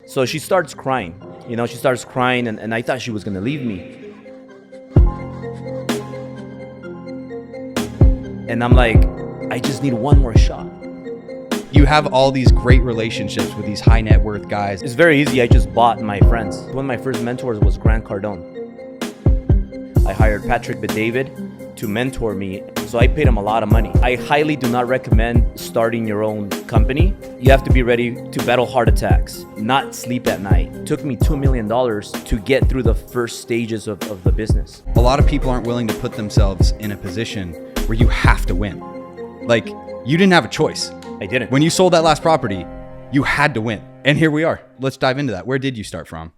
So she starts crying, she starts crying and I thought she was going to leave me. And I'm like, I just need one more shot. You have all these great relationships with these high net worth guys. It's very easy. I just bought my friends. One of my first mentors was Cardone. I hired Patrick Bet-David to mentor me. So I paid him a lot of money. I highly do not recommend starting your own company. You have to be ready to battle heart attacks, not sleep at night. It took me $2 million to get through the first stages of the business. A lot of people aren't willing to put themselves in a position where you have to win. Like, you didn't have a choice. I didn't. When you sold that last property, you had to win. And here we are. Let's dive into that. Where did you start from?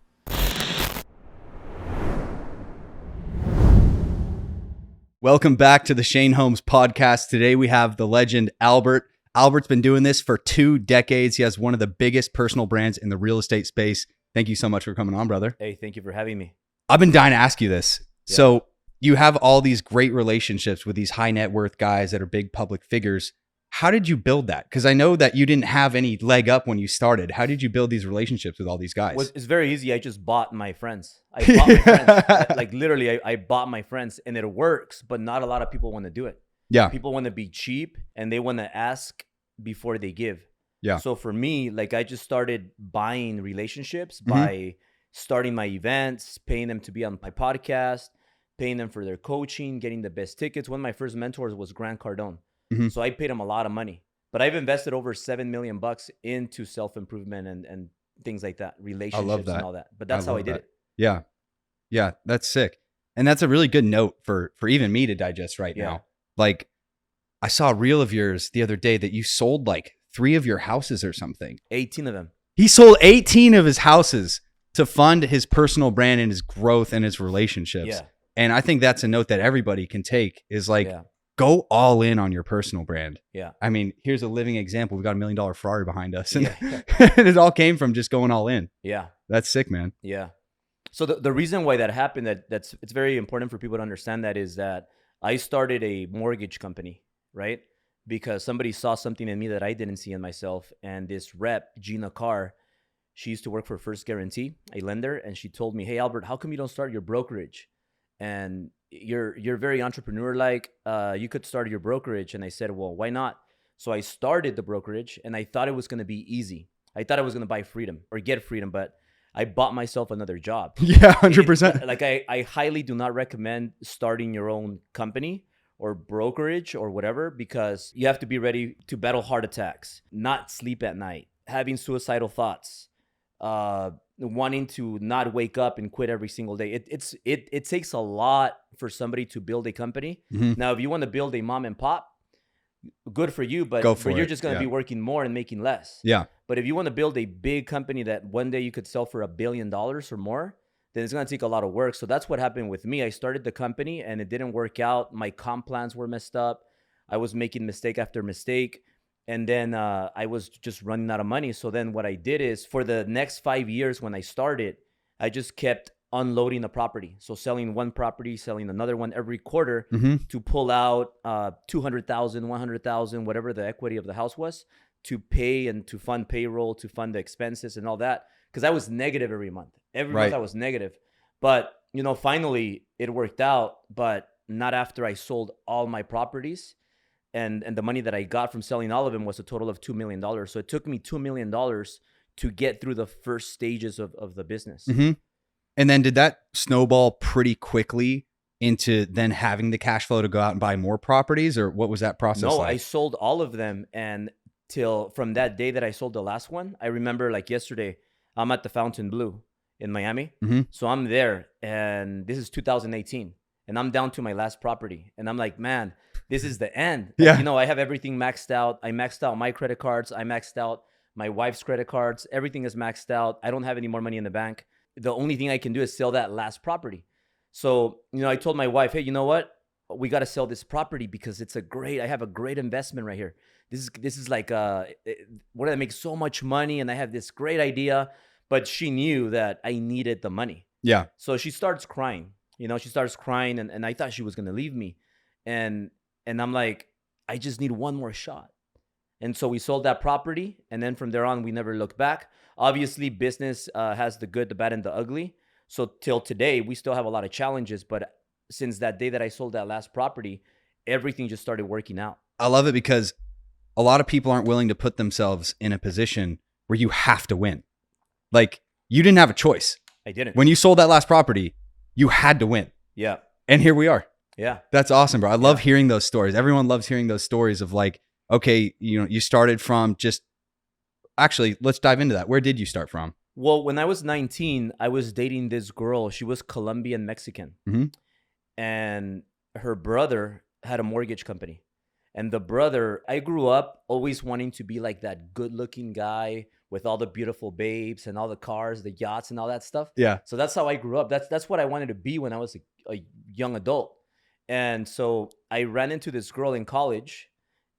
Welcome back to the Shane Holmes podcast. Today we have the legend Albert. Albert's been doing this for 2 decades. He has one of the biggest personal brands in the real estate space. Thank you so much for coming on, brother. Hey, thank you for having me. I've been dying to ask you this. Yeah. So you have all these great relationships with these high net worth guys that are big public figures. How did you build that? Because I know that you didn't have any leg up when you started. How did you build these relationships with all these guys? Well, it's very easy. I just bought my friends. I bought my friends. Like literally, I bought my friends and it works, but not a lot of people want to do it. Yeah. People want to be cheap and they want to ask before they give. Yeah. So for me, like I just started buying relationships by starting my events, paying them to be on my podcast, paying them for their coaching, getting the best tickets. One of my first mentors was Cardone. So I paid him a lot of money, but I've invested over $7 million into self-improvement and things like that, relationships and all that. But that's how I did it. Yeah. Yeah. That's sick. And that's a really good note for even me to digest right now. Like I saw a reel of yours the other day that you sold like 3 of your houses or something. 18 of them. He sold 18 of his houses to fund his personal brand and his growth and his relationships. Yeah. And I think that's a note that everybody can take is like, go all in on your personal brand. Yeah. I mean, here's a living example. We've got $1 million Ferrari behind us. And, Yeah. and it all came from just going all in. Yeah. That's sick, man. Yeah. So the reason why that happened, it's very important for people to understand that is that I started a mortgage company, right? Because somebody saw something in me that I didn't see in myself. And this rep, Gina Carr, she used to work for First Guarantee, a lender. And she told me, hey, Albert, how come you don't start your brokerage? And you're very entrepreneur-like. You could start your brokerage. And I said, well, why not? So I started the brokerage and I thought it was going to be easy. I thought I was going to buy freedom or get freedom, but I bought myself another job. Yeah, 100%. Like I highly do not recommend starting your own company or brokerage or whatever, because you have to be ready to battle heart attacks, not sleep at night, having suicidal thoughts, wanting to not wake up and quit every single day. It takes a lot for somebody to build a company. Now, if you want to build a mom and pop, good for you, but you're just going to be working more and making less. Yeah. But if you want to build a big company that one day you could sell for $1 billion or more, then it's going to take a lot of work. So that's what happened with me. I started the company and it didn't work out. My comp plans were messed up. I was making mistake after mistake. And then I was just running out of money. So then what I did is for the next 5 years when I started, I just kept unloading the property. So selling one property, selling another one every quarter to pull out $200,000, $100,000, whatever the equity of the house was, to pay and to fund payroll, to fund the expenses and all that. Because I was negative every month. Every month I was negative. But, finally it worked out, but not after I sold all my properties. And the money that I got from selling all of them was a total of $2 million. So it took me $2 million to get through the first stages of the business. And then did that snowball pretty quickly into then having the cash flow to go out and buy more properties, or what was that process like? No, I sold all of them. And from that day that I sold the last one, I remember like yesterday, I'm at the Fontainebleau in Miami. So I'm there and this is 2018 and I'm down to my last property. And I'm like, man, this is the end. Like, I have everything maxed out. I maxed out my credit cards. I maxed out my wife's credit cards. Everything is maxed out. I don't have any more money in the bank. The only thing I can do is sell that last property. So, I told my wife, hey, you know what? We got to sell this property because I have a great investment right here. This is like, what I make so much money and I have this great idea, but she knew that I needed the money. Yeah. So she starts crying, and I thought she was going to leave me. And I'm like, I just need one more shot. And so we sold that property. And then from there on, we never looked back. Obviously, business has the good, the bad, and the ugly. So till today, we still have a lot of challenges. But since that day that I sold that last property, everything just started working out. I love it because a lot of people aren't willing to put themselves in a position where you have to win. Like, you didn't have a choice. I didn't. When you sold that last property, you had to win. Yeah. And here we are. Yeah. That's awesome, bro. I love hearing those stories. Everyone loves hearing those stories of like, okay, you started from just, actually, let's dive into that. Where did you start from? Well, when I was 19, I was dating this girl. She was Colombian Mexican. Mm-hmm. And her brother had a mortgage company. And the brother, I grew up always wanting to be like that good looking guy with all the beautiful babes and all the cars, the yachts and all that stuff. Yeah. So that's how I grew up. That's what I wanted to be when I was a young adult. And so I ran into this girl in college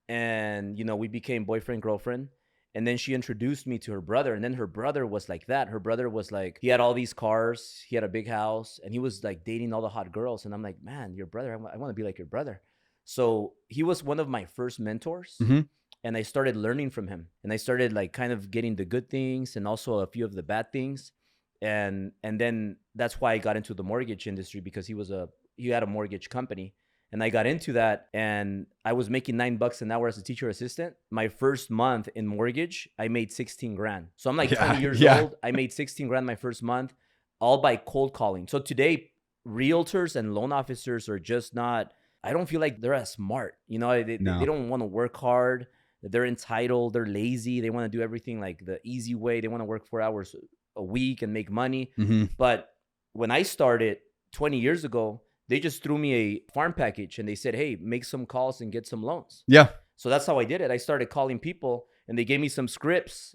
and, we became boyfriend, girlfriend. And then she introduced me to her brother. And then her brother was like that. Her brother was like, he had all these cars. He had a big house. And he was like dating all the hot girls. And I'm like, man, your brother, I want to be like your brother. So he was one of my first mentors. Mm-hmm. And I started learning from him. And I started like kind of getting the good things and also a few of the bad things. And then that's why I got into the mortgage industry, because he had a mortgage company. And I got into that and I was making $9 an hour as a teacher assistant. My first month in mortgage, I made 16 grand. So I'm like 20 years old. I made 16 grand my first month, all by cold calling. So today, realtors and loan officers are just not, I don't feel like they're as smart. They don't want to work hard. They're entitled. They're lazy. They want to do everything like the easy way. They want to work 4 hours a week and make money. Mm-hmm. But when I started 20 years ago, they just threw me a farm package and they said, hey, make some calls and get some loans. Yeah. So that's how I did it. I started calling people and they gave me some scripts.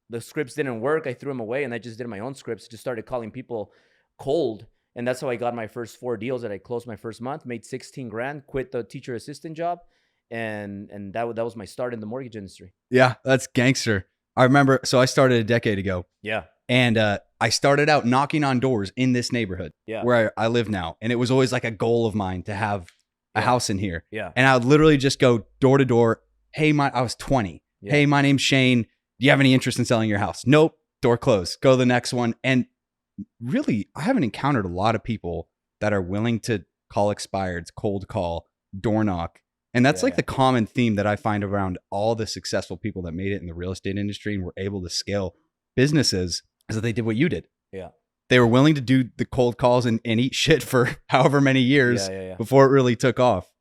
The scripts didn't work. I threw them away and I just did my own scripts. Just started calling people cold. And that's how I got my first 4 deals that I closed my first month, made 16 grand, quit the teacher assistant job. And that was my start in the mortgage industry. Yeah, that's gangster. I remember, so I started a decade ago. Yeah. And I started out knocking on doors in this neighborhood where I live now. And it was always like a goal of mine to have a house in here. Yeah. And I would literally just go door to door. Hey, I was 20. Yeah. Hey, my name's Shane. Do you have any interest in selling your house? Nope. Door closed. Go to the next one. And really, I haven't encountered a lot of people that are willing to call expireds, cold call, door knock. And that's like the common theme that I find around all the successful people that made it in the real estate industry and were able to scale businesses, is that they did what you did. Yeah. They were willing to do the cold calls and eat shit for however many years before it really took off.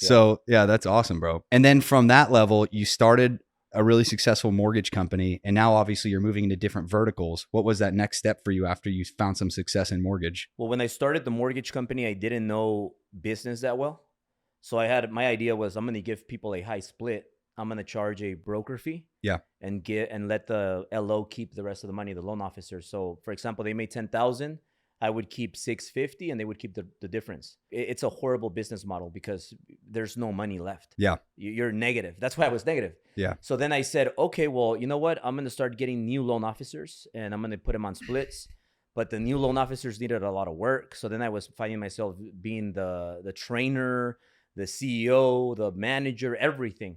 Yeah. So yeah, that's awesome, bro. And then from that level, you started a really successful mortgage company. And now obviously you're moving into different verticals. What was that next step for you after you found some success in mortgage? Well, when I started the mortgage company, I didn't know business that well. So my idea was I'm going to give people a high split. I'm going to charge a broker fee. Yeah. And let the LO keep the rest of the money, the loan officer. So for example, they made 10,000, I would keep 650 and they would keep the difference. It's a horrible business model because there's no money left. Yeah. You're negative. That's why I was negative. Yeah. So then I said, okay, well, you know what? I'm going to start getting new loan officers and I'm going to put them on splits. But the new loan officers needed a lot of work. So then I was finding myself being the trainer, the CEO, the manager, everything.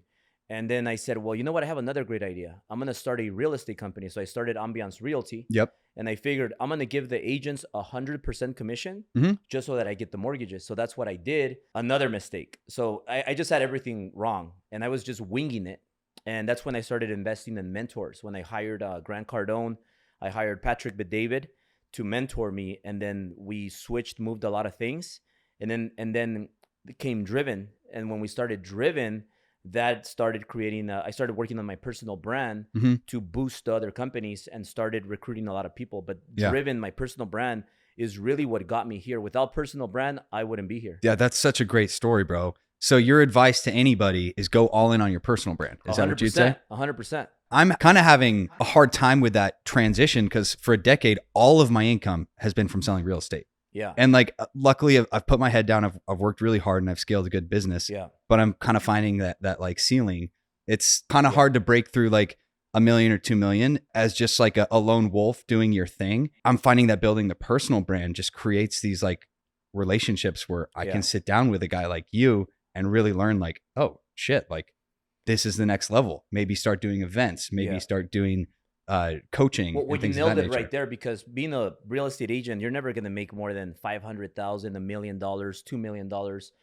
And then I said, well, you know what? I have another great idea. I'm going to start a real estate company. So I started Ambiance Realty. Yep. And I figured I'm going to give the agents 100% commission just so that I get the mortgages. So that's what I did. Another mistake. So I just had everything wrong and I was just winging it. And that's when I started investing in mentors. When I hired Grant Cardone, I hired Patrick Bet-David to mentor me. And then we moved a lot of things. And then became Driven. And when we started Driven, that started creating I started working on my personal brand to boost other companies and started recruiting a lot of people. But Driven, my personal brand, is really what got me here. Without personal brand, I wouldn't be here. Yeah, that's such a great story, bro. So your advice to anybody is go all in on your personal brand. Is 100%, that what you'd say? 100%. I'm kind of having a hard time with that transition because for a decade, all of my income has been from selling real estate. Yeah. And like, luckily I've put my head down. I've worked really hard and I've scaled a good business. Yeah. But I'm kind of finding that like ceiling. It's kind of hard to break through like $1 million or $2 million as just like a lone wolf doing your thing. I'm finding that building the personal brand just creates these like relationships where I can sit down with a guy like you and really learn like, oh shit, like this is the next level. Maybe start doing events, maybe start doing coaching. Well, and you things nailed of that it nature. right there, because being a real estate agent, you're never going to make more than $500,000, $1 million, $2 million,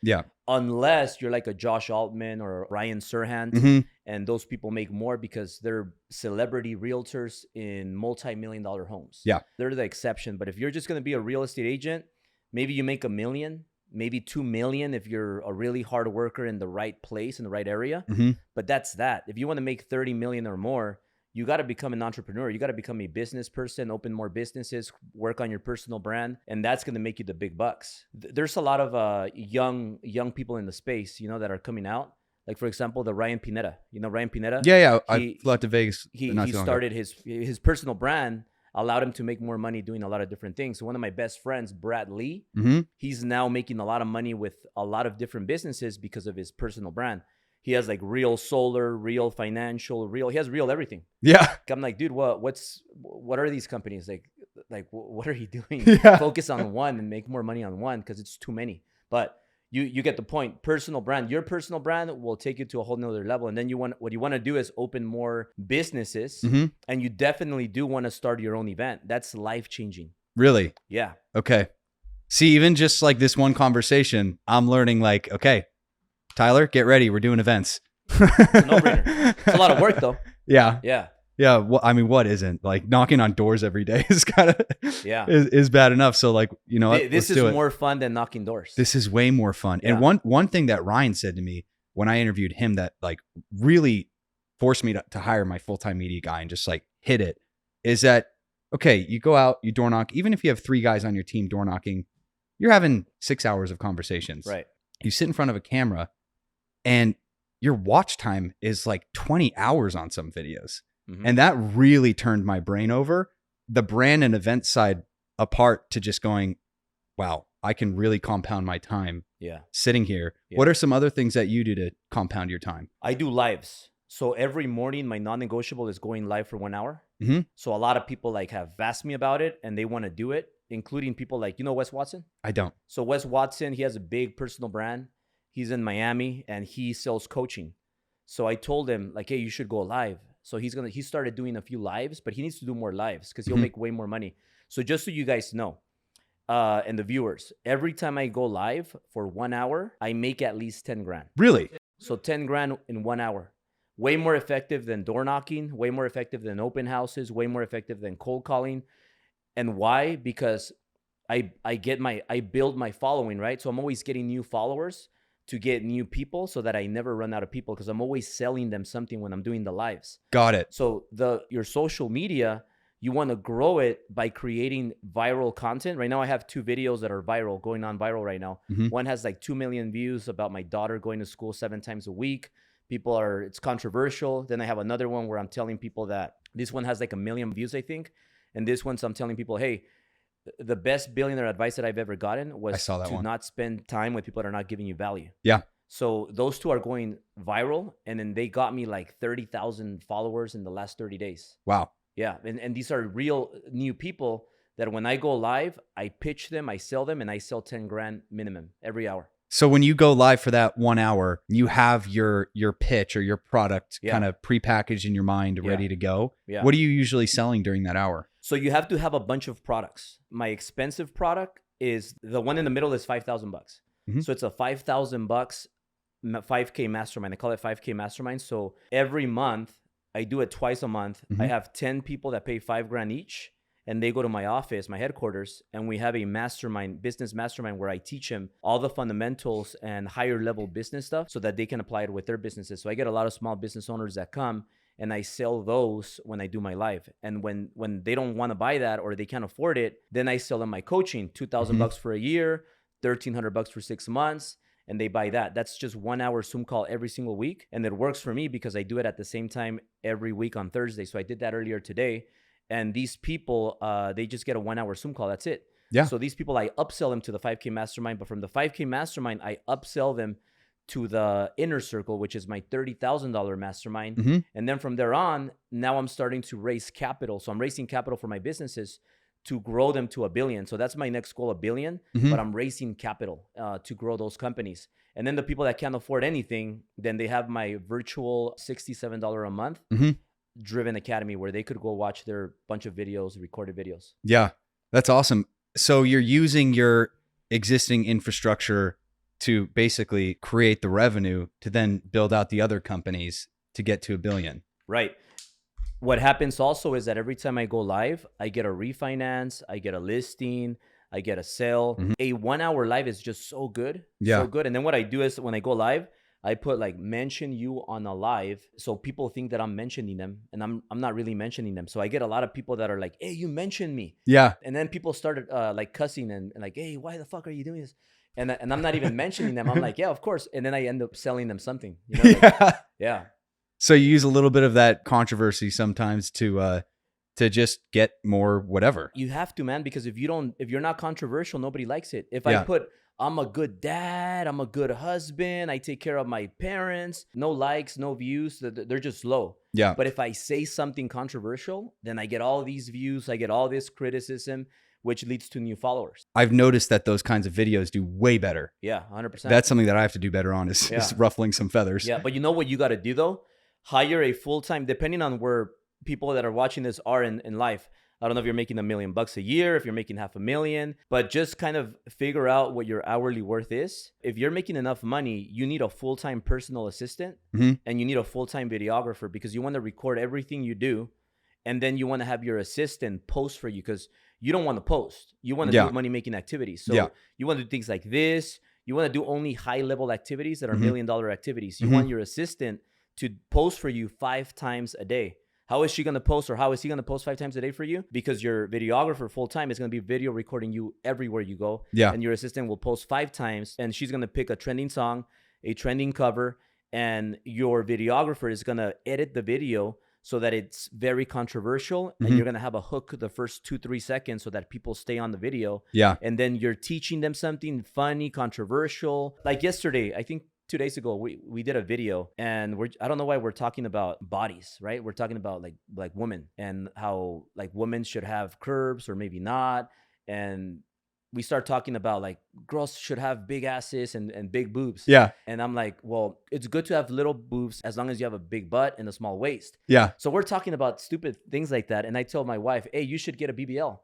Yeah. unless you're like a Josh Altman or Ryan Serhant. Mhm. And those people make more because they're celebrity realtors in multi-million-dollar homes. Yeah. They're the exception. But if you're just going to be a real estate agent, maybe you make $1 million, maybe $2 million if you're a really hard worker in the right place, in the right area. Mhm. But that's that. If you want to make 30 million or more, you got to become an entrepreneur. You got to become a business person, open more businesses, work on your personal brand, and that's going to make you the big bucks. There's a lot of young people in the space, that are coming out. Like, for example, the Ryan Pineda. Ryan Pineda? Yeah. I flew out to Vegas. He not too long ago. started his personal brand, allowed him to make more money doing a lot of different things. So one of my best friends, Brad Lea, he's now making a lot of money with a lot of different businesses because of his personal brand. He has like Real Solar, Real Financial, he has Real everything. Yeah. I'm like, dude, what are these companies? Like what are you doing? Yeah. Focus on one and make more money on one, because it's too many. But you get the point. Personal brand, your personal brand will take you to a whole nother level. And then what you want to do is open more businesses. And you definitely do want to start your own event. That's life-changing. Really? Yeah. Okay. See, even just like this one conversation, I'm learning like, okay, Tyler, get ready. We're doing events. It's a no-brainer. It's a lot of work though. Yeah. Yeah. Yeah. Well, I mean, what isn't? Like knocking on doors every day is kind of is bad enough. So like, this is more fun than knocking doors. This is way more fun. Yeah. And one thing that Ryan said to me when I interviewed him that like really forced me to hire my full-time media guy and just like hit it is that, okay, you go out, you door knock, even if you have 3 guys on your team door knocking, you're having 6 hours of conversations. Right. You sit in front of a camera and your watch time is like 20 hours on some videos. And that really turned my brain over, the brand and event side apart, to just going, wow, I can really compound my time sitting here. Yeah. What are some other things that you do to compound your time? I do lives. So every morning, my non-negotiable is going live for 1 hour. So a lot of people like have asked me about it and they want to do it, including people like, Wes Watson? I don't. So Wes Watson, he has a big personal brand. He's in Miami and he sells coaching. So I told him like, hey, you should go live. So he started doing a few lives, but he needs to do more lives because he'll make way more money. So just so you guys know, and the viewers, every time I go live for 1 hour, I make at least 10 grand. Really? So 10 grand in 1 hour. Way more effective than door knocking, way more effective than open houses, way more effective than cold calling. And why? Because I build my following, right? So I'm always getting new followers to get new people so that I never run out of people, because I'm always selling them something when I'm doing the lives. Got it. So your social media, you want to grow it by creating viral content. Right now I have 2 videos that are going on viral right now. One has like 2 million views about my daughter going to school 7 times a week. It's controversial. Then I have another one where I'm telling people that this one has like 1 million views, I think. And this one, so I'm telling people, hey, the best billionaire advice that I've ever gotten was to not spend time with people that are not giving you value. Yeah. So those 2 are going viral. And then they got me like 30,000 followers in the last 30 days. Wow. Yeah. And these are real new people that when I go live, I pitch them, I sell them, and I sell 10 grand minimum every hour. So when you go live for that 1 hour, you have your pitch or your product kind of prepackaged in your mind, ready to go. Yeah. What are you usually selling during that hour? So you have to have a bunch of products. My expensive product is the one in the middle is $5,000. So it's a $5,000 5K mastermind. I call it 5K mastermind. So every month, I do it twice a month. I have 10 people that pay $5 grand each. And they go to my office, my headquarters, and we have a business mastermind where I teach them all the fundamentals and higher level business stuff so that they can apply it with their businesses. So I get a lot of small business owners that come and I sell those when I do my live. And when they don't want to buy that or they can't afford it, then I sell them my coaching, $2,000 for a year, $1,300 for 6 months. And they buy that. That's just 1 hour Zoom call every single week. And it works for me because I do it at the same time every week on Thursday. So I did that earlier today. And these people, they just get a 1 hour Zoom call. That's it. Yeah. So these people, I upsell them to the 5K mastermind. But from the 5K mastermind, I upsell them to the inner circle, which is my $30,000 mastermind. And then from there on, now I'm starting to raise capital. So I'm raising capital for my businesses to grow them to $1 billion. So that's my next goal, $1 billion, but I'm raising capital to grow those companies. And then the people that can't afford anything, then they have my virtual $67 a month driven academy where they could go watch their bunch of videos, recorded videos. Yeah, that's awesome. So you're using your existing infrastructure to basically create the revenue to then build out the other companies to get to $1 billion. Right. What happens also is that every time I go live, I get a refinance, I get a listing, I get a sale. A 1 hour live is just so good. Yeah. So good. And then what I do is when I go live, I put like mention you on a live. So people think that I'm mentioning them and I'm not really mentioning them. So I get a lot of people that are like, hey, you mentioned me. Yeah. And then people started like cussing and like, hey, why the fuck are you doing this? And I'm not even mentioning them. I'm like, yeah, of course. And then I end up selling them something. You know, like, yeah. So you use a little bit of that controversy sometimes to just get more whatever. You have to, man, because if you're not controversial, nobody likes it. If Yeah. I put, I'm a good dad, I'm a good husband, I take care of my parents, no likes, no views, they're just low. Yeah. But if I say something controversial, then I get all these views, I get all this criticism, which leads to new followers. I've noticed that those kinds of videos do way better. Yeah, 100%. That's something that I have to do better on is ruffling some feathers. Yeah, but you know what you got to do though? Hire a full-time, depending on where people that are watching this are in life. I don't know if you're making $1 million a year, if you're making $500,000, but just kind of figure out what your hourly worth is. If you're making enough money, you need a full-time personal assistant and you need a full-time videographer because you want to record everything you do. And then you want to have your assistant post for you because you don't want to post. You want to do money-making activities. So you want to do things like this. You want to do only high-level activities that are $1 million activities. You want your assistant to post for you 5 times a day. How is she going to post or how is he going to post 5 times a day for you? Because your videographer full-time is going to be video recording you everywhere you go. Yeah. And your assistant will post 5 times and she's going to pick a trending song, a trending cover, and your videographer is going to edit the video so that it's very controversial and you're going to have a hook the first 2-3 seconds so that people stay on the video. Yeah. And then you're teaching them something funny, controversial. Like yesterday, I think 2 days ago, we did a video and I don't know why we're talking about bodies, right? We're talking about like women and how like women should have curves or maybe not. And we start talking about like girls should have big asses and big boobs. Yeah. And I'm like, well, it's good to have little boobs as long as you have a big butt and a small waist. Yeah. So we're talking about stupid things like that. And I told my wife, hey, you should get a BBL.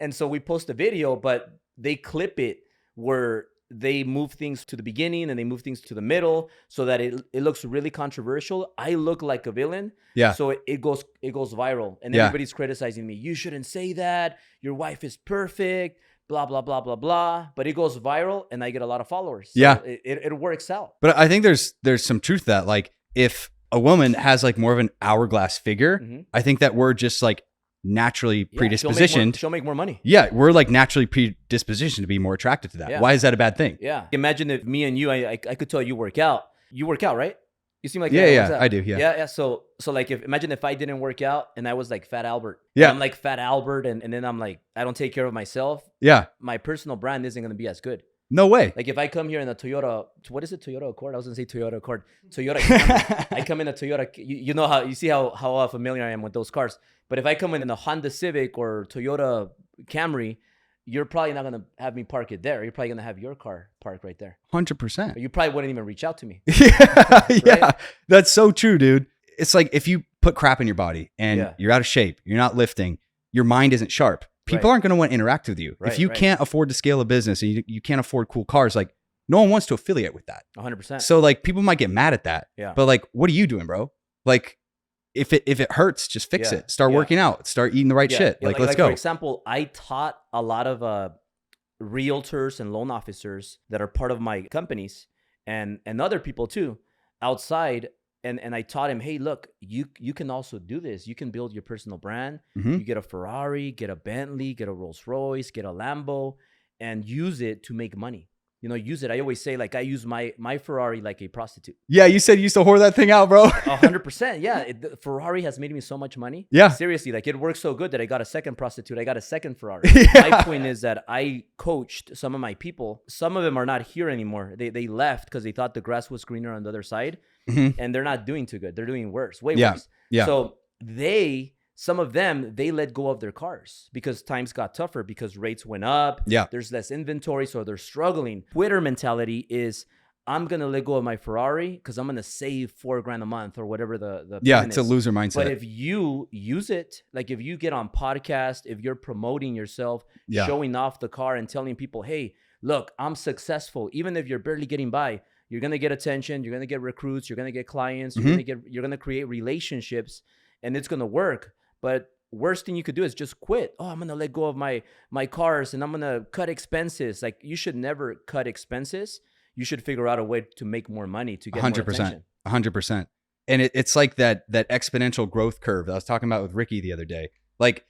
And so we post a video, but they clip it where they move things to the beginning and they move things to the middle so that it looks really controversial. I look like a villain. Yeah. So it goes viral and everybody's criticizing me. You shouldn't say that. Your wife is perfect, blah, blah, blah, blah, blah. But it goes viral and I get a lot of followers. So yeah. It works out. But I think there's some truth to that. Like if a woman has like more of an hourglass figure, I think that we're just like naturally predispositioned. She'll make more money. Yeah, we're like naturally predispositioned to be more attracted to that. Yeah. Why is that a bad thing? Yeah. Imagine if me and you, I could tell you work out. You work out, right? You seem like I do. Yeah. Yeah. So like imagine if I didn't work out and I was like Fat Albert. Yeah. I'm like Fat Albert and then I'm like I don't take care of myself. Yeah. My personal brand isn't going to be as good. No way. Like if I come here in a Toyota, what is it? Toyota Accord? I was gonna say Toyota Accord. Toyota Camry. I come in a Toyota. You know how you see how familiar I am with those cars. But if I come in a Honda Civic or Toyota Camry, you're probably not gonna have me park it there. You're probably gonna have your car parked right there. 100%. You probably wouldn't even reach out to me. Yeah, that's so true, dude. It's like if you put crap in your body and you're out of shape, you're not lifting, your mind isn't sharp. People aren't going to want to interact with you. If you can't afford to scale a business and you can't afford cool cars, like no one wants to affiliate with that. 100%. So like people might get mad at that. Yeah. But like, what are you doing, bro? Like if it hurts, just fix it. Start working out. Start eating the right shit. Like let's go. For example, I taught a lot of realtors and loan officers that are part of my companies and other people too outside. And I taught him, hey, look, you can also do this. You can build your personal brand. You get a Ferrari, get a Bentley, get a Rolls Royce, get a Lambo, and use it to make money. You know, use it. I always say, like, I use my Ferrari like a prostitute. Yeah, you said you used to whore that thing out, bro. 100%. Yeah, the Ferrari has made me so much money. Yeah. Seriously, like it works so good that I got a second prostitute. I got a second Ferrari. Yeah. My point is that I coached some of my people. Some of them are not here anymore. They left because they thought the grass was greener on the other side. And they're not doing too good. They're doing worse, way worse. Yeah. So they Some of them, they let go of their cars because times got tougher, because rates went up. Yeah. There's less inventory, so they're struggling. Quitter mentality is, I'm going to let go of my Ferrari because I'm going to save $4,000 a month or whatever the Yeah, payment it's a is. loser mindset. But if you use it, like if you get on podcast, if you're promoting yourself, showing off the car and telling people, hey, look, I'm successful. Even if you're barely getting by, you're going to get attention. You're going to get recruits. You're going to get clients. You're going to create relationships, and it's going to work. But worst thing you could do is just quit. Oh, I'm going to let go of my cars and I'm going to cut expenses. Like, you should never cut expenses. You should figure out a way to make more money to get 100%, more attention. 100%. And it's like that exponential growth curve that I was talking about with Ricky the other day. Like,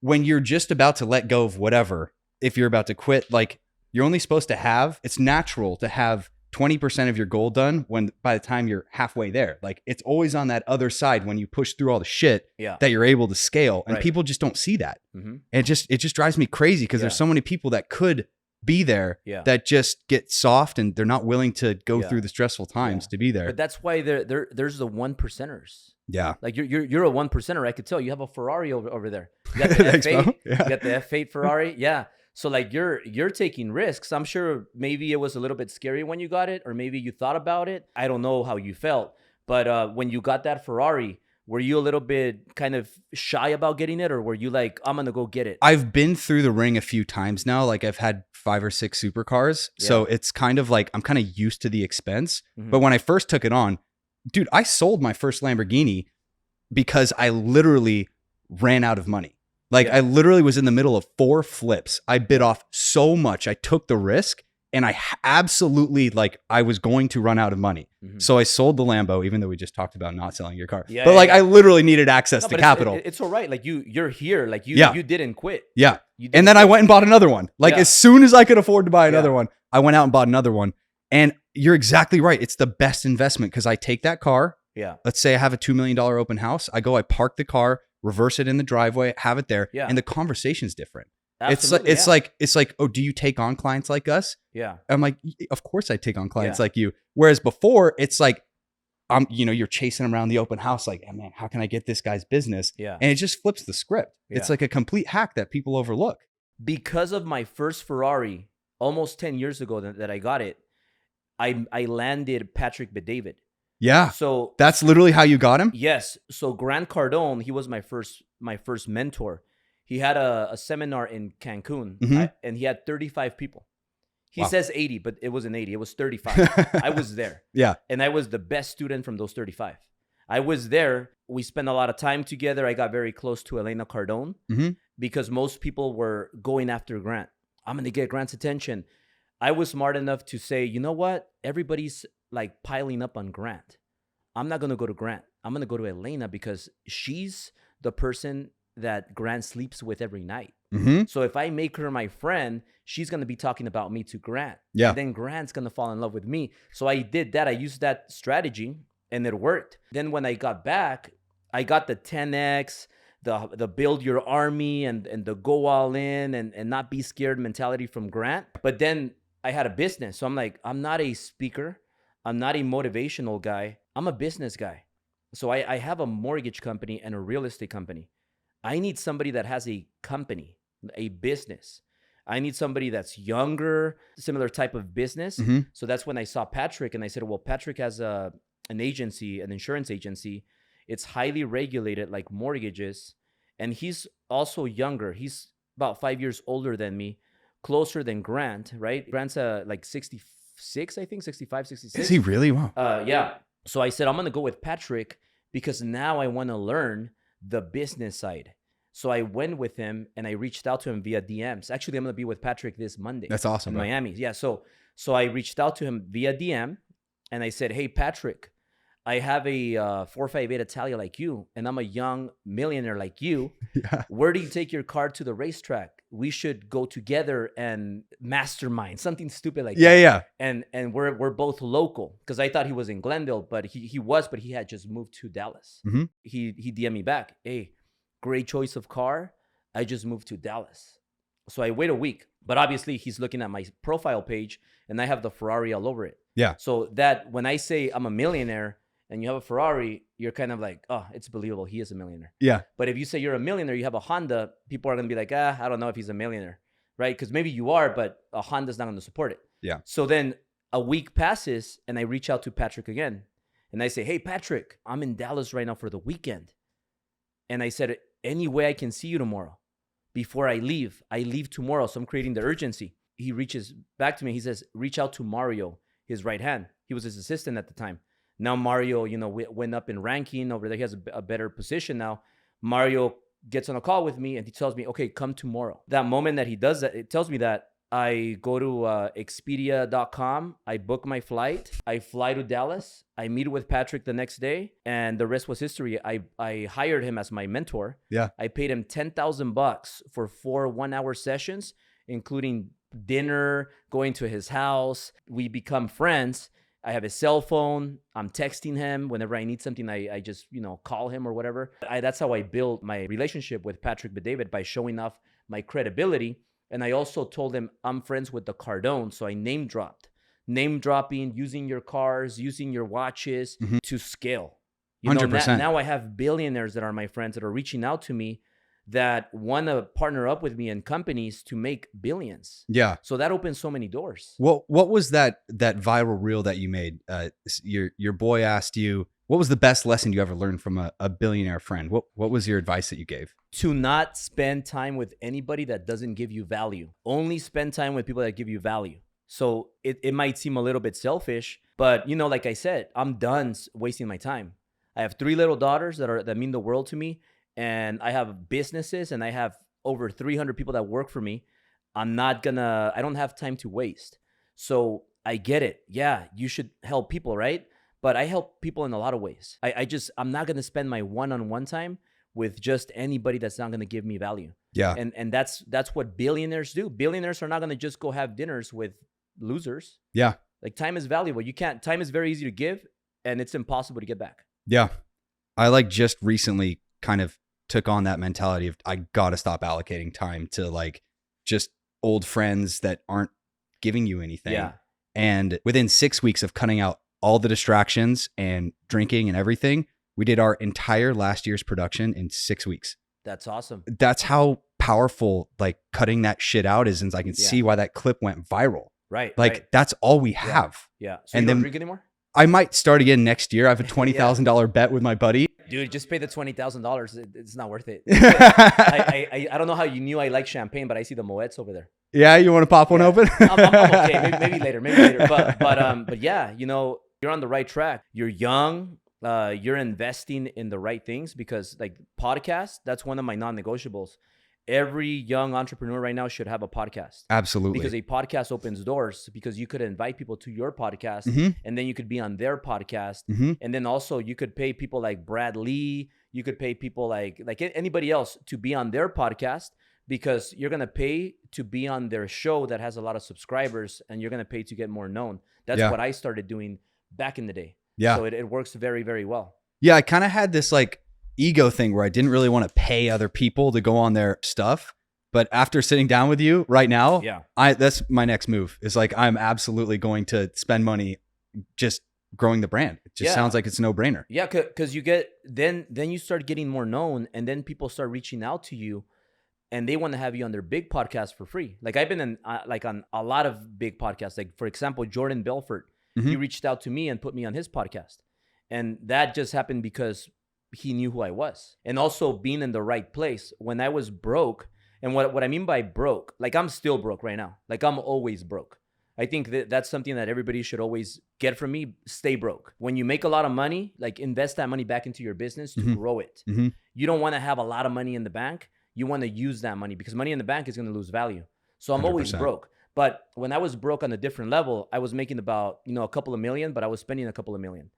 when you're just about to let go of whatever, if you're about to quit, like, you're only supposed to have, it's natural to have 20% of your goal done when by the time you're halfway there. Like, it's always on that other side when you push through all the shit that you're able to scale. And people just don't see that. And it just drives me crazy because there's so many people that could be there that just get soft and they're not willing to go through the stressful times to be there. But that's why there's the one percenters. Yeah. Like you're a one percenter. I could tell you have a Ferrari over there. You got the F8. You got the F8 Ferrari. Yeah. So like you're taking risks. I'm sure maybe it was a little bit scary when you got it, or maybe you thought about it. I don't know how you felt, but when you got that Ferrari, were you a little bit kind of shy about getting it, or were you like, I'm going to go get it? I've been through the ring a few times now. Like, I've had 5 or 6 supercars. So it's kind of like, I'm kind of used to the expense. But when I first took it on, dude, I sold my first Lamborghini because I literally ran out of money. Like, I literally was in the middle of 4 flips. I bit off so much. I took the risk, and I absolutely, like, I was going to run out of money. So I sold the Lambo, even though we just talked about not selling your car. But like, I literally needed access to capital. It's all right. Like, you're here. Like, you didn't quit. Yeah. And then I went and bought another one. Like, as soon as I could afford to buy another one, I went out and bought another one. And you're exactly right. It's the best investment because I take that car. Yeah. Let's say I have a $2 million open house. I park the car, reverse it in the driveway, have it there. Yeah. And the conversation's different. Absolutely, it's like, oh, do you take on clients like us? Yeah. I'm like, of course I take on clients like you. Whereas before, it's like, you're chasing them around the open house, like, oh, man, how can I get this guy's business? Yeah. And it just flips the script. Yeah. It's like a complete hack that people overlook. Because of my first Ferrari, almost 10 years ago that I got it, I landed Patrick Bet-David. Yeah. So that's literally how you got him? Yes. So Grant Cardone, he was my first mentor. He had a seminar in Cancun, and he had 35 people. He says 80, but it wasn't 80. It was 35. I was there. Yeah. And I was the best student from those 35. I was there. We spent a lot of time together. I got very close to Elena Cardone because most people were going after Grant. I'm going to get Grant's attention. I was smart enough to say, you know what? Everybody's like piling up on Grant. I'm not going to go to Grant. I'm going to go to Elena because she's the person that Grant sleeps with every night. So if I make her my friend, she's going to be talking about me to Grant. Yeah. And then Grant's going to fall in love with me. So I did that. I used that strategy and it worked. Then when I got back, I got the 10X, the build your army and the go all in and not be scared mentality from Grant. But then I had a business. So I'm like, I'm not a speaker. I'm not a motivational guy. I'm a business guy. So I have a mortgage company and a real estate company. I need somebody that has a company, a business. I need somebody that's younger, similar type of business. So that's when I saw Patrick and I said, well, Patrick has an agency, an insurance agency. It's highly regulated like mortgages. And he's also younger. He's about 5 years older than me, closer than Grant, right? Grant's like 66, I think, 65, 66. Is he really? Wow. Yeah. So I said, I'm going to go with Patrick because now I want to learn the business side. So I went with him and I reached out to him via DMs. Actually, I'm going to be with Patrick this Monday. That's awesome. In Miami. Yeah. So I reached out to him via DM and I said, hey, Patrick, I have a 458 Italia like you, and I'm a young millionaire like you. Yeah. Where do you take your car to the racetrack? We should go together and mastermind something stupid like that. Yeah. And we're both local because I thought he was in Glendale, but he had just moved to Dallas. He DM'd me back. Hey, great choice of car. I just moved to Dallas. So I wait a week, but obviously he's looking at my profile page and I have the Ferrari all over it. Yeah. So that when I say I'm a millionaire and you have a Ferrari, you're kind of like, oh, it's believable. He is a millionaire. Yeah. But if you say you're a millionaire, you have a Honda, people are going to be like, I don't know if he's a millionaire, right? Because maybe you are, but a Honda's not going to support it. Yeah. So then a week passes and I reach out to Patrick again. And I say, hey, Patrick, I'm in Dallas right now for the weekend. And I said, any way I can see you tomorrow before I leave tomorrow. So I'm creating the urgency. He reaches back to me. He says, reach out to Mario, his right hand. He was his assistant at the time. Now Mario, went up in ranking over there. He has a better position now. Mario gets on a call with me and he tells me, okay, come tomorrow. That moment that he does that, it tells me that I go to Expedia.com. I book my flight. I fly to Dallas. I meet with Patrick the next day, and the rest was history. I hired him as my mentor. Yeah. I paid him $10,000 for 4 1-hour sessions, including dinner, going to his house. We become friends. I have his cell phone. I'm texting him whenever I need something. I just call him or whatever. That's how I built my relationship with Patrick Bet-David, by showing off my credibility. And I also told him I'm friends with the Cardone. So I name dropping, using your cars, using your watches to scale. 100%. Now I have billionaires that are my friends that are reaching out to me that want to partner up with me in companies to make billions. Yeah. So that opens so many doors. Well, what was that viral reel that you made? Your boy asked you, what was the best lesson you ever learned from a billionaire friend? What was your advice that you gave? To not spend time with anybody that doesn't give you value. Only spend time with people that give you value. So it might seem a little bit selfish, but like I said, I'm done wasting my time. I have 3 little daughters that mean the world to me, and I have businesses, and I have over 300 people that work for me. I don't have time to waste. So I get it. Yeah, you should help people, right? But I help people in a lot of ways. I'm not going to spend my one-on-one time with just anybody that's not going to give me value. Yeah. And that's what billionaires do. Billionaires are not going to just go have dinners with losers. Yeah. Like, time is valuable. Time is very easy to give, and it's impossible to get back. Yeah. I just recently kind of took on that mentality of I got to stop allocating time to just old friends that aren't giving you anything. Yeah. And within 6 weeks of cutting out all the distractions and drinking and everything, we did our entire last year's production in 6 weeks. That's awesome. That's how powerful cutting that shit out is. And I can see why that clip went viral. Right. That's all we have. Yeah. So you don't drink anymore? I might start again next year. I have a $20,000 bet with my buddy. Dude, just pay the $20,000. It's not worth it. I don't know how you knew I like champagne, but I see the Moet's over there. Yeah, you want to pop one open? I'm okay. Maybe later. But yeah, you're on the right track. You're young. You're investing in the right things, because podcasts, that's one of my non-negotiables. Every young entrepreneur right now should have a podcast. Absolutely. Because a podcast opens doors, because you could invite people to your podcast and then you could be on their podcast. And then also you could pay people like Brad Lea. You could pay people like anybody else to be on their podcast, because you're going to pay to be on their show that has a lot of subscribers, and you're going to pay to get more known. That's what I started doing back in the day. Yeah. So it works very, very well. Yeah. I kind of had this ego thing where I didn't really want to pay other people to go on their stuff. But after sitting down with you right now, that's my next move. Is I'm absolutely going to spend money just growing the brand. It just sounds like it's a no-brainer. Yeah, because you get then you start getting more known, and then people start reaching out to you, and they want to have you on their big podcast for free. I've been on a lot of big podcasts. For example, Jordan Belfort. He reached out to me and put me on his podcast, and that just happened because he knew who I was, and also being in the right place when I was broke. And what I mean by broke, I'm still broke right now. I'm always broke. I think that's something that everybody should always get from me. Stay broke. When you make a lot of money, invest that money back into your business to grow it. You don't want to have a lot of money in the bank. You want to use that money, because money in the bank is going to lose value. So I'm 100%. Always broke. But when I was broke on a different level, I was making about, a couple of million, but I was spending a couple of million.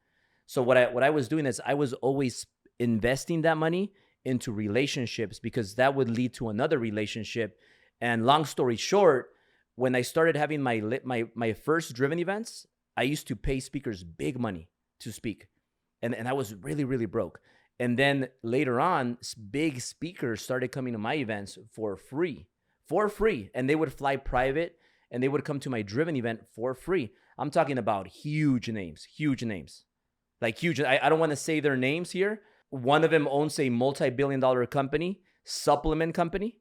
So what I was doing is I was always investing that money into relationships, because that would lead to another relationship. And long story short, when I started having my first driven events, I used to pay speakers big money to speak. And I was really, really broke. And then later on, big speakers started coming to my events for free. And they would fly private, and they would come to my driven event for free. I'm talking about huge names. like huge. I don't want to say their names here. One of them owns a multi-billion-dollar company, supplement company.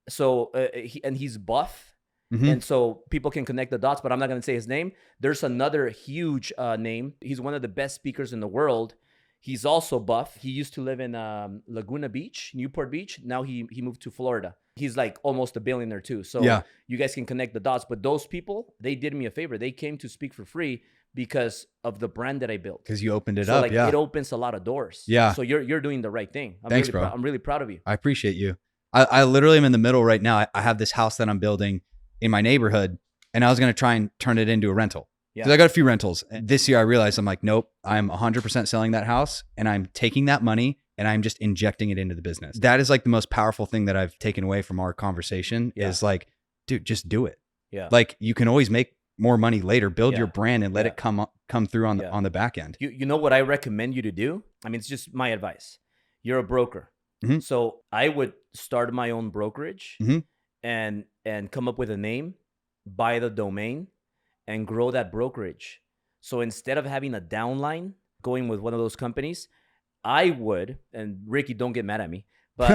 So he's buff. And so people can connect the dots, but I'm not going to say his name. There's another huge name. He's one of the best speakers in the world. He's also buff. He used to live in Laguna Beach, Newport Beach. Now he moved to Florida. He's like almost a billionaire too. So you guys can connect the dots. But those people, they did me a favor. They came to speak for free because of the brand that I built. Because you opened it up. Like it opens a lot of doors. Yeah. So you're doing the right thing. Thanks, bro. I'm really proud of you. I appreciate you. I literally am in the middle right now. I have this house that I'm building in my neighborhood, and I was going to try and turn it into a rental. Because I got a few rentals. And this year I realized I'm like, nope, I'm 100% selling that house, and I'm taking that money and I'm just injecting it into the business. That is like the most powerful thing that I've taken away from our conversation is like, dude, just do it. Yeah. Like you can always make more money later, build your brand and let it come through on the back end. You know what I recommend you to do? I mean, it's just my advice. You're a broker. So I would start my own brokerage and come up with a name, buy the domain, and grow that brokerage. So instead of having a downline going with one of those companies, I would, and Ricky, don't get mad at me, but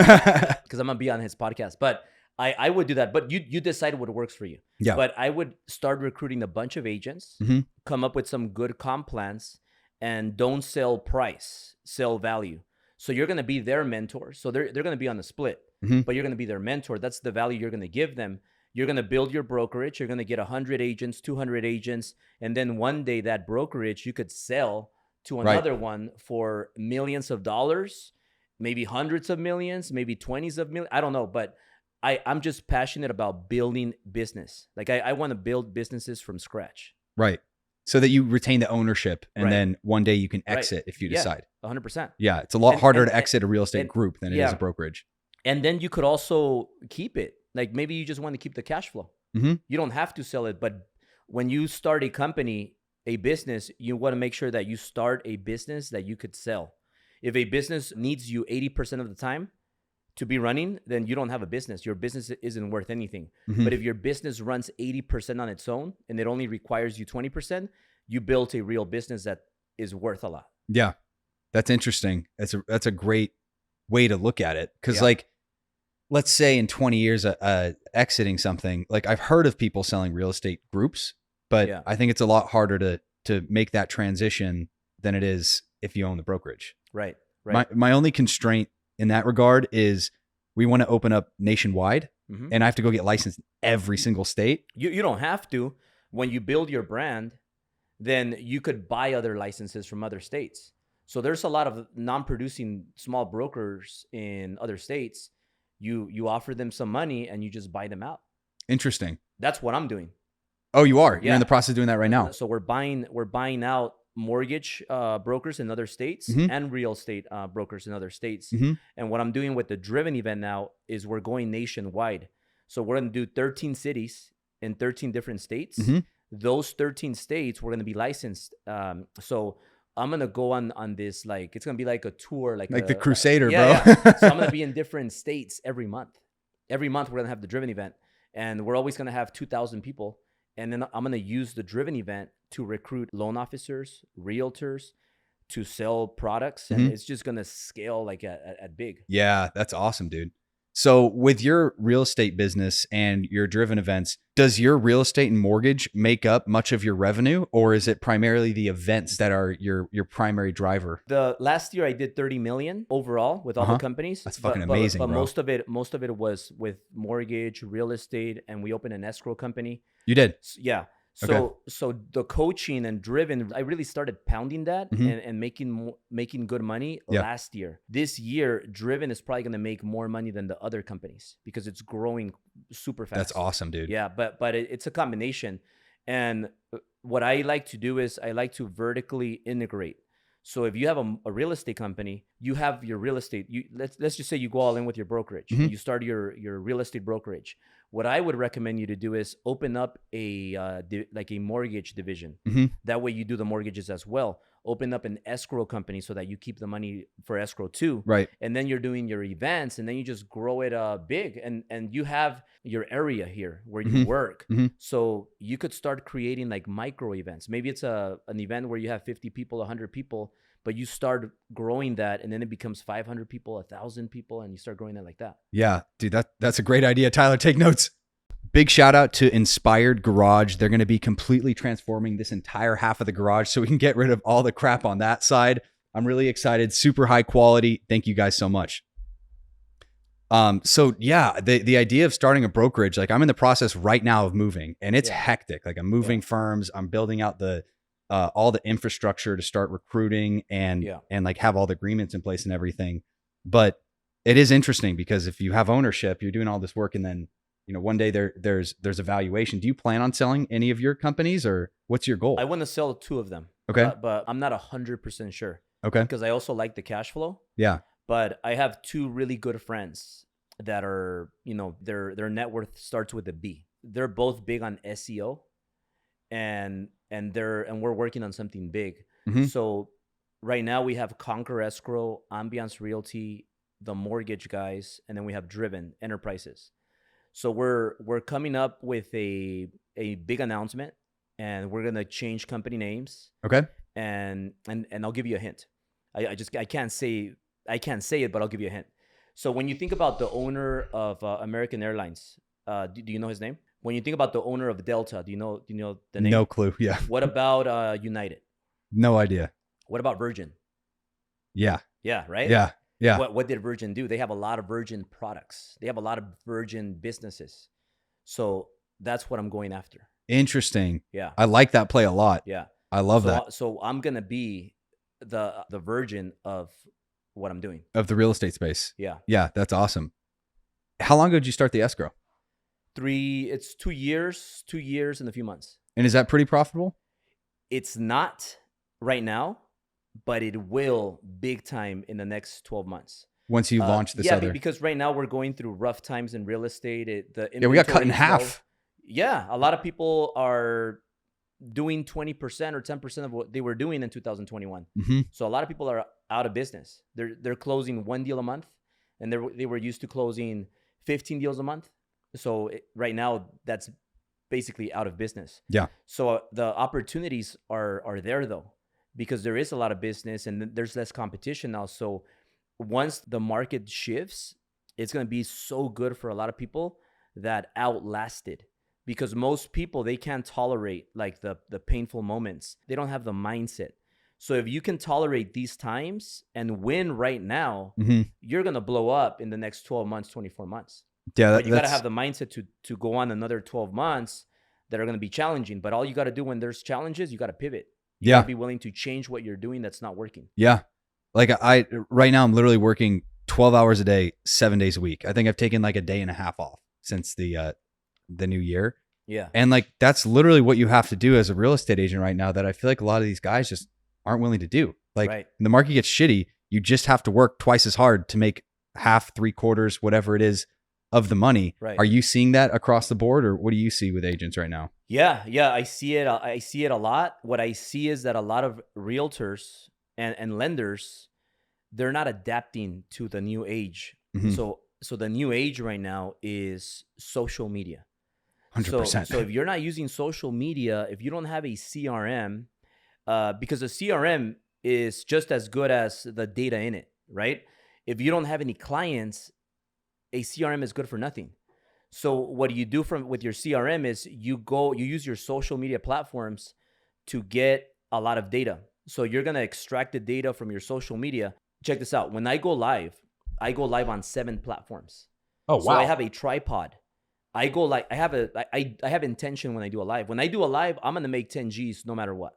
because I'm gonna be on his podcast, but I would do that. But you decide what works for you. Yeah. But I would start recruiting a bunch of agents, come up with some good comp plans, and don't sell price, sell value. So you're gonna be their mentor. So they're gonna be on the split, but you're gonna be their mentor. That's the value you're gonna give them. You're going to build your brokerage. You're going to get 100 agents, 200 agents. And then one day that brokerage, you could sell to another one for millions of dollars, maybe hundreds of millions, maybe 20s of millions. I don't know. But I'm just passionate about building business. Like I want to build businesses from scratch. Right. So that you retain the ownership and then one day you can exit if you decide. 100%. Yeah. It's a lot harder to exit a real estate group than it is a brokerage. And then you could also keep it. Like maybe you just want to keep the cash flow. You don't have to sell it. But when you start a company, a business, you want to make sure that you start a business that you could sell. If a business needs you 80% of the time to be running, then you don't have a business. Your business isn't worth anything. But if your business runs 80% on its own and it only requires you 20%, you built a real business that is worth a lot. Yeah. That's interesting. That's a great way to look at it. Because like, let's say in 20 years, exiting something, like I've heard of people selling real estate groups, but I think it's a lot harder to make that transition than it is if you own the brokerage. Right. My only constraint in that regard is we want to open up nationwide and I have to go get licensed in every single state. You don't have to. When you build your brand, then you could buy other licenses from other states. So there's a lot of non-producing small brokers in other states. You offer them some money and you just buy them out. Interesting. That's what I'm doing. Oh, you are? You're in the process of doing that right now. So we're buying out mortgage brokers in other states and real estate brokers in other states. And what I'm doing with the Driven event now is we're going nationwide. So we're going to do 13 cities in 13 different states. Those 13 states, we're going to be licensed. So I'm going to go on this, like, it's going to be like a tour. Like the Crusader, bro. Yeah. So I'm going to be in different states every month. Every month, we're going to have the Driven event. And we're always going to have 2,000 people. And then I'm going to use the Driven event to recruit loan officers, realtors, to sell products. And it's just going to scale like at big. Yeah, that's awesome, dude. So with your real estate business and your Driven events, does your real estate and mortgage make up much of your revenue, or is it primarily the events that are your primary driver? The last year I did 30 million overall with all the companies. That's fucking amazing, but bro. most of it was with mortgage, real estate, and we opened an escrow company. You did? Yeah. So the coaching and Driven, I really started pounding that and making good money last year. This year, Driven is probably going to make more money than the other companies because it's growing super fast. That's awesome, dude. Yeah, but it's a combination. And what I like to do is I like to vertically integrate. So if you have a real estate company, you have your real estate. Let's just say you go all in with your brokerage. You start your real estate brokerage. What I would recommend you to do is open up a mortgage division. That way you do the mortgages as well. open up an escrow company so that you keep the money for escrow too. Right. And then you're doing your events, and then you just grow it big. And you have your area here where you work. So you could start creating like micro events. Maybe it's an event where you have 50 people, 100 people, but you start growing that, and then it becomes 500 people, 1,000 people, and you start growing it like that. Yeah, dude, that's a great idea. Tyler, take notes. Big shout out to Inspired Garage. They're going to be completely transforming this entire half of the garage so we can get rid of all the crap on that side. I'm really excited. Super high quality. Thank you guys so much. So yeah, the idea of starting a brokerage, like I'm in the process right now of moving, and it's hectic. Like I'm moving firms. I'm building out all the infrastructure to start recruiting and like have all the agreements in place and everything. But it is interesting because if you have ownership, you're doing all this work, and then one day there's a valuation. Do you plan on selling any of your companies, or what's your goal? I want to sell 2 of them. Okay. But I'm not 100% sure. Okay. Because I also like the cash flow. Yeah. But I have 2 really good friends that are, their net worth starts with a B. They're both big on SEO, and we're working on something big. So right now we have Conquer Escrow, Ambiance Realty, the mortgage guys, and then we have Driven Enterprises. So we're coming up with a big announcement, and we're gonna change company names. Okay. And I'll give you a hint. I can't say it, but I'll give you a hint. So when you think about the owner of American Airlines, do you know his name? When you think about the owner of Delta, do you know the name? No clue. Yeah. What about United? No idea. What about Virgin? Yeah. Yeah. Right. Yeah. Yeah. What did Virgin do? They have a lot of Virgin products. They have a lot of Virgin businesses. So that's what I'm going after. Interesting. Yeah. I like that play a lot. Yeah. I love that. So I'm going to be the Virgin of what I'm doing. Of the real estate space. Yeah. Yeah. That's awesome. How long ago did you start the escrow? It's 2 years, 2 years and a few months. And is that pretty profitable? It's not right now, but it will big time in the next 12 months. Once you launch this other. Yeah, because right now we're going through rough times in real estate. We got cut in half. Yeah, a lot of people are doing 20% or 10% of what they were doing in 2021. So a lot of people are out of business. They're closing 1 deal a month, and they were used to closing 15 deals a month. So right now that's basically out of business. Yeah. So the opportunities are there though, because there is a lot of business and there's less competition now. So once the market shifts, it's going to be so good for a lot of people that outlasted, because most people, they can't tolerate like the painful moments. They don't have the mindset. So if you can tolerate these times and win right now, you're going to blow up in the next 12 months, 24 months. Yeah, but you got to have the mindset to go on another 12 months that are going to be challenging. But all you got to do when there's challenges, you got to pivot. You got to be willing to change what you're doing that's not working. Yeah. Like right now I'm literally working 12 hours a day, 7 days a week. I think I've taken like a day and a half off since the new year. Yeah. And like, that's literally what you have to do as a real estate agent right now, that I feel like a lot of these guys just aren't willing to do. Like when the market gets shitty, you just have to work twice as hard to make half, 3/4, whatever it is of the money. Right. Are you seeing that across the board, or what do you see with agents right now? Yeah. I see it. I see it a lot. What I see is that a lot of realtors and lenders, they're not adapting to the new age. So the new age right now is social media. 100%. So if you're not using social media, if you don't have a CRM, because a CRM is just as good as the data in it, right? If you don't have any clients, a CRM is good for nothing. So what you do with your CRM is you use your social media platforms to get a lot of data. So you're going to extract the data from your social media. Check this out. When I go live on 7 platforms. Oh, wow. So I have a tripod. I go like, I have intention when I do a live. When I do a live, I'm going to make 10 G's no matter what.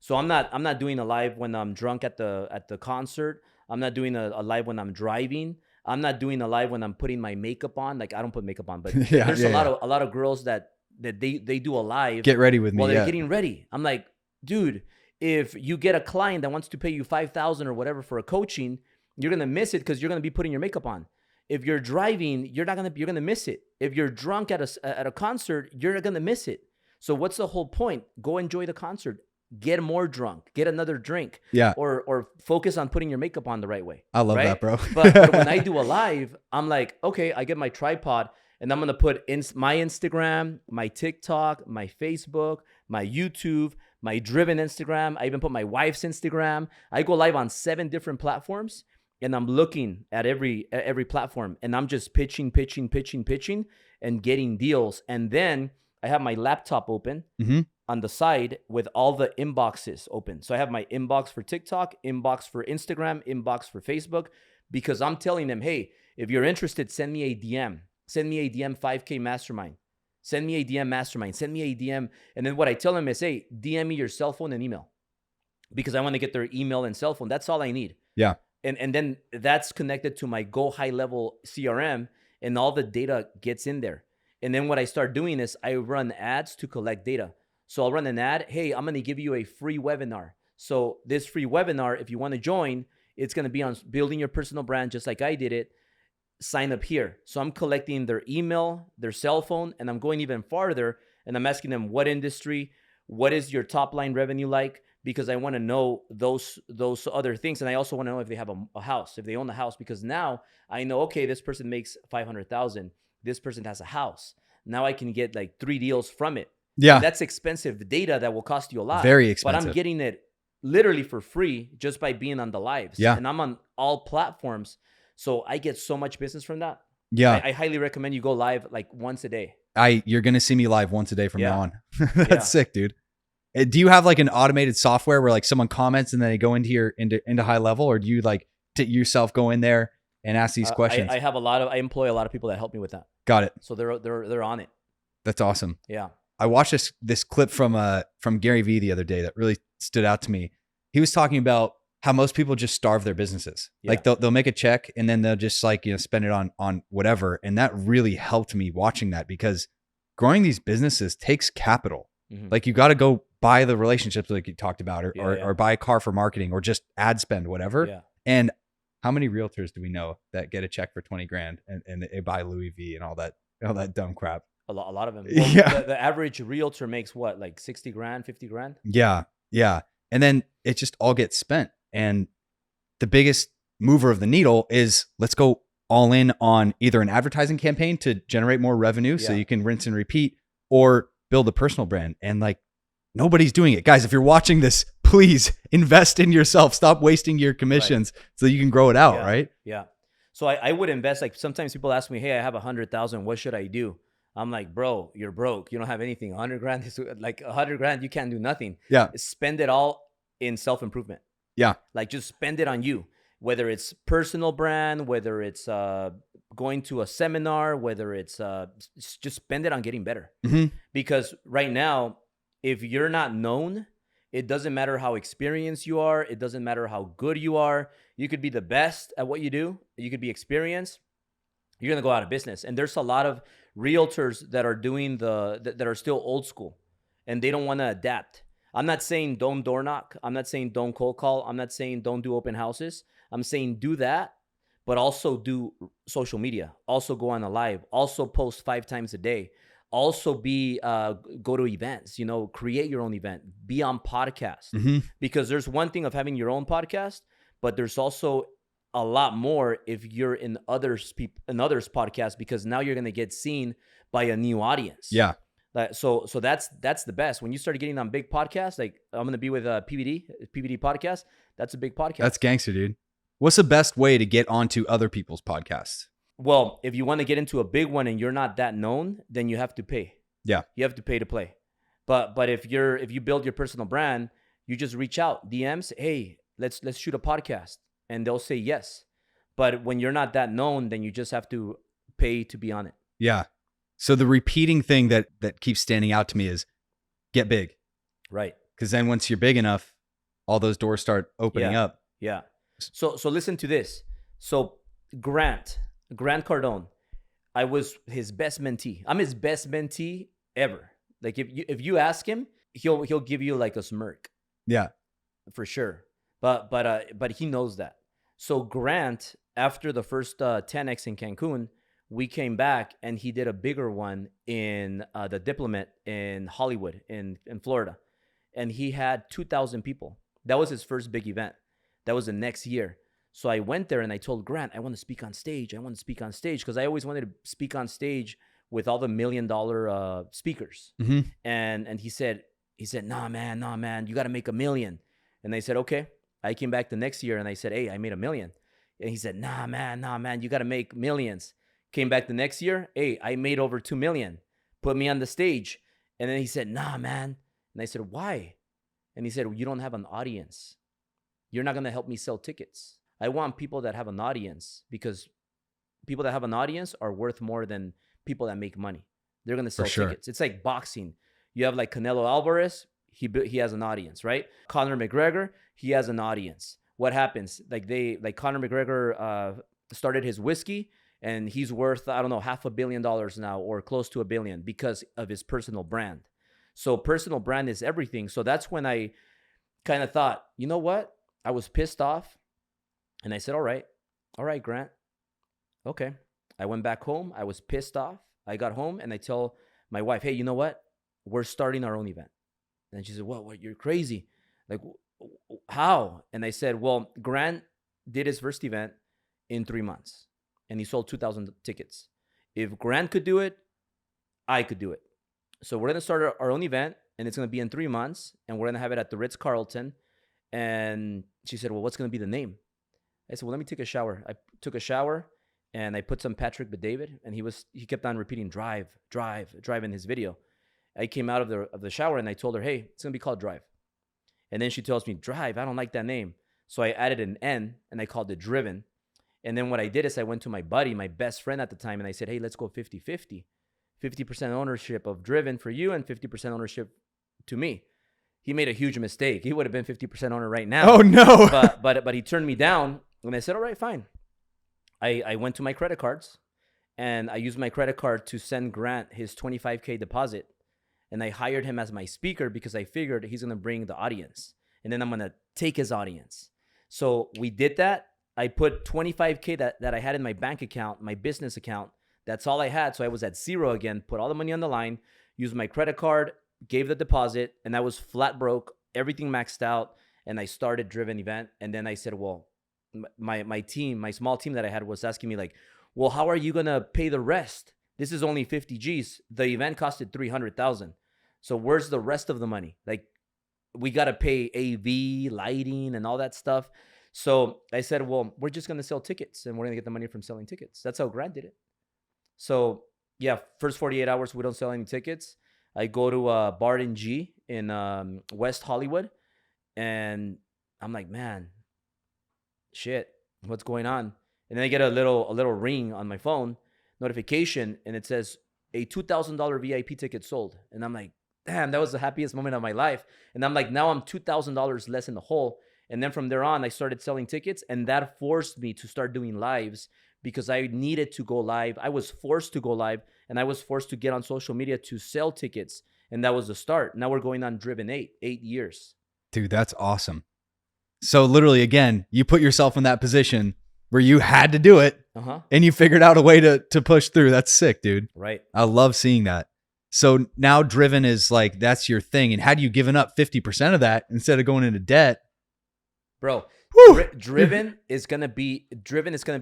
So I'm not doing a live when I'm drunk at the concert. I'm not doing a live when I'm driving. I'm not doing a live when I'm putting my makeup on. Like, I don't put makeup on, but there's a lot of girls that they do a live. Get ready with me. While they're getting ready. I'm like, dude, if you get a client that wants to pay you $5,000 or whatever for a coaching, you're going to miss it because you're going to be putting your makeup on. If you're driving, you're going to miss it. If you're drunk at a concert, you're going to miss it. So what's the whole point? Go enjoy the concert. get more drunk, get another drink, Yeah. or focus on putting your makeup on the right way. I love right? that, bro. But when I do a live, I'm like, okay, I get my tripod and I'm gonna put in my Instagram, my TikTok, my Facebook, my YouTube, my driven Instagram. I even put my wife's Instagram. I go live on 7 different platforms, and I'm looking at every platform, and I'm just pitching, and getting deals. And then I have my laptop open Mhm. on the side with all the inboxes open. So I have my inbox for TikTok, inbox for Instagram, inbox for Facebook, because I'm telling them, hey, if you're interested, send me a DM. Send me a DM 5K mastermind. Send me a DM mastermind. Send me a DM. And then what I tell them is, hey, DM me your cell phone and email, because I want to get their email and cell phone. That's all I need. Yeah. And then that's connected to my Go High Level CRM, and all the data gets in there. And then what I start doing is I run ads to collect data. So I'll run an ad. Hey, I'm going to give you a free webinar. So this free webinar, if you want to join, it's going to be on building your personal brand, just like I did it. Sign up here. So I'm collecting their email, their cell phone, and I'm going even farther. And I'm asking them, what industry, what is your top line revenue like? Because I want to know those other things. And I also want to know if they have a house, if they own a house, because now I know, okay, this person makes 500,000. This person has a house. Now I can get like 3 deals from it. Yeah. And that's expensive data that will cost you a lot. Very expensive. But I'm getting it literally for free just by being on the lives. Yeah. And I'm on all platforms. So I get so much business from that. Yeah. I highly recommend you go live like once a day. You're going to see me live once a day from now on. That's Yeah. sick, dude. Do you have like an automated software where like someone comments and then they go into high level, or do you like yourself go in there and ask these questions? I employ a lot of people that help me with that. Got it. So they're on it. That's awesome. Yeah. I watched this clip from Gary Vee the other day that really stood out to me. He was talking about how most people just starve their businesses. Yeah. Like they'll make a check and then they'll just like, spend it on whatever. And that really helped me watching that, because growing these businesses takes capital. Mhm. Like you got to go buy the relationships like you talked about, or, Yeah, or, yeah. or buy a car for marketing, or just ad spend, whatever. Yeah. And how many realtors do we know that get a check for 20 grand and they buy Louis V and all that dumb crap? A lot of them. Well, Yeah. The average realtor makes what, like 60 grand, 50 grand? Yeah. Yeah. And then it just all gets spent. And the biggest mover of the needle is, let's go all in on either an advertising campaign to generate more revenue so Yeah. you can rinse and repeat, or build a personal brand. And like, nobody's doing it. Guys, if you're watching this, please invest in yourself. Stop wasting your commissions so you can grow it out, Yeah. right? Yeah. So I would invest. Like sometimes people ask me, hey, I have 100,000. What should I do? I'm like, bro, you're broke. You don't have anything. 100 grand is like 100 grand. You can't do nothing. Yeah. Spend it all in self-improvement. Yeah. Like just spend it on you, whether it's personal brand, whether it's going to a seminar, whether it's just spend it on getting better. Mm-hmm. Because right now, if you're not known, it doesn't matter how experienced you are. It doesn't matter how good you are. You could be the best at what you do. You could be experienced. You're going to go out of business. And there's a lot of realtors that are doing that are still old school, and they don't want to adapt. I'm not saying don't door knock. I'm not saying don't cold call. I'm not saying don't do open houses. I'm saying do that, but also do social media. Also go on a live. Also post 5 times a day. Also go to events, create your own event, be on podcasts. Mm-hmm. Because there's one thing of having your own podcast, but there's also a lot more if you're in others podcasts, because now you're going to get seen by a new audience. Yeah. So that's the best. When you start getting on big podcasts, like I'm going to be with PVD podcast. That's a big podcast. That's gangster, dude. What's the best way to get onto other people's podcasts? Well, if you want to get into a big one and you're not that known, then you have to pay. Yeah. You have to pay to play. But if you build your personal brand, you just reach out, DMs, hey, let's shoot a podcast, and they'll say yes. But when you're not that known, then you just have to pay to be on it. Yeah. So the repeating thing that keeps standing out to me is get big. Right. Because then once you're big enough, all those doors start opening up. Yeah. So listen to this. So Grant Cardone, I was his best mentee. I'm his best mentee ever. Like if you ask him, he'll give you like a smirk. Yeah. For sure. But he knows that. So Grant, after the first 10X in Cancun, we came back and he did a bigger one in the Diplomat in Hollywood in Florida. and he had 2,000 people. That was his first big event. That was the next year. So I went there and I told Grant, I want to speak on stage. I want to speak on stage because I always wanted to speak on stage with all the $1 million speakers. Mm-hmm. And he said, nah, man, you got to make $1 million. And I said, okay. I came back the next year and I said, hey, I made $1 million. And he said, nah, man, you got to make millions. Came back the next year, hey, I made over 2 million. Put me on the stage. And then he said, nah, man. And I said, why? And he said, well, you don't have an audience. You're not going to help me sell tickets. I want people that have an audience because people that have an audience are worth more than people that make money. They're going to sell tickets. It's like boxing. You have like Canelo Alvarez. He has an audience, right? Conor McGregor, he has an audience. What happens? Like Conor McGregor started his whiskey and he's worth, I don't know, $500 million now or close to $1 billion because of his personal brand. So personal brand is everything. So that's when I kind of thought, you know what? I was pissed off. And I said, all right, Grant. Okay. I went back home. I was pissed off. I got home and I tell my wife, hey, you know what? We're starting our own event. And she said, what? You're crazy. Like, how? And I said, well, Grant did his first event in 3 months and he sold 2,000 tickets. If Grant could do it, I could do it. So we're going to start our own event and it's going to be in 3 months and we're going to have it at the Ritz-Carlton. And she said, well, what's going to be the name? I said, well, let me take a shower. I took a shower and I put some Patrick Bet-David and he kept on repeating drive in his video. I came out of the shower and I told her, hey, it's going to be called Drive. And then she tells me, Drive, I don't like that name. So I added an N and I called it Driven. And then what I did is I went to my buddy, my best friend at the time, and I said, hey, let's go 50-50. 50% ownership of Driven for you and 50% ownership to me. He made a huge mistake. He would have been 50% owner right now. Oh, no. But he turned me down. And I said, all right, fine. I went to my credit cards and I used my credit card to send Grant his $25K deposit. And I hired him as my speaker because I figured he's going to bring the audience. And then I'm going to take his audience. So we did that. I put $25K that I had in my bank account, my business account. That's all I had. So I was at zero again, put all the money on the line, used my credit card, gave the deposit, and I was flat broke, everything maxed out. And I started Driven event. And then I said, well, my team, my small team that I had was asking me like, well, how are you going to pay the rest? This is only 50 G's. The event costed 300,000. So where's the rest of the money? Like we got to pay AV, lighting and all that stuff. So I said, well, we're just going to sell tickets and we're going to get the money from selling tickets. That's how Grant did it. So yeah, first 48 hours, we don't sell any tickets. I go to Barton G in West Hollywood and I'm like, man, shit, what's going on? And then I get a little ring on my phone, notification, and it says a $2,000 VIP ticket sold. And I'm like, damn, that was the happiest moment of my life. And I'm like, now I'm $2,000 less in the hole. And then from there on, I started selling tickets, and that forced me to start doing lives because I needed to go live. I was forced to go live, and I was forced to get on social media to sell tickets. And that was the start. Now we're going on Driven 8 years. Dude, that's awesome. So literally, again, you put yourself in that position where you had to do it and you figured out a way to push through. That's sick, dude. Right. I love seeing that. So now Driven is like, that's your thing. And had you given up 50% of that instead of going into debt? Bro, Driven is going to be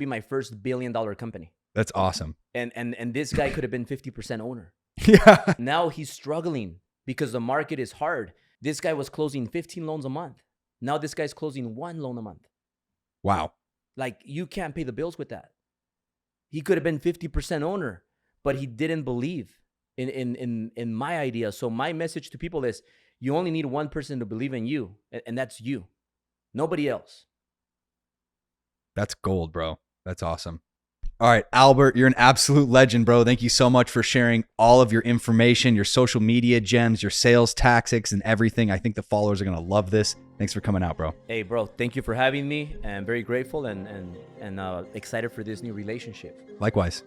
my first $1 billion company. That's awesome. And this guy could have been 50% owner. Yeah. Now he's struggling because the market is hard. This guy was closing 15 loans a month. Now this guy's closing 1 loan a month. Wow. Like you can't pay the bills with that. He could have been 50% owner, but he didn't believe in my idea. So my message to people is you only need one person to believe in you, and that's you. Nobody else. That's gold, bro. That's awesome. All right, Albert, you're an absolute legend, bro. Thank you so much for sharing all of your information, your social media gems, your sales tactics, and everything. I think the followers are going to love this. Thanks for coming out, bro. Hey, bro, thank you for having me. I'm very grateful and excited for this new relationship. Likewise.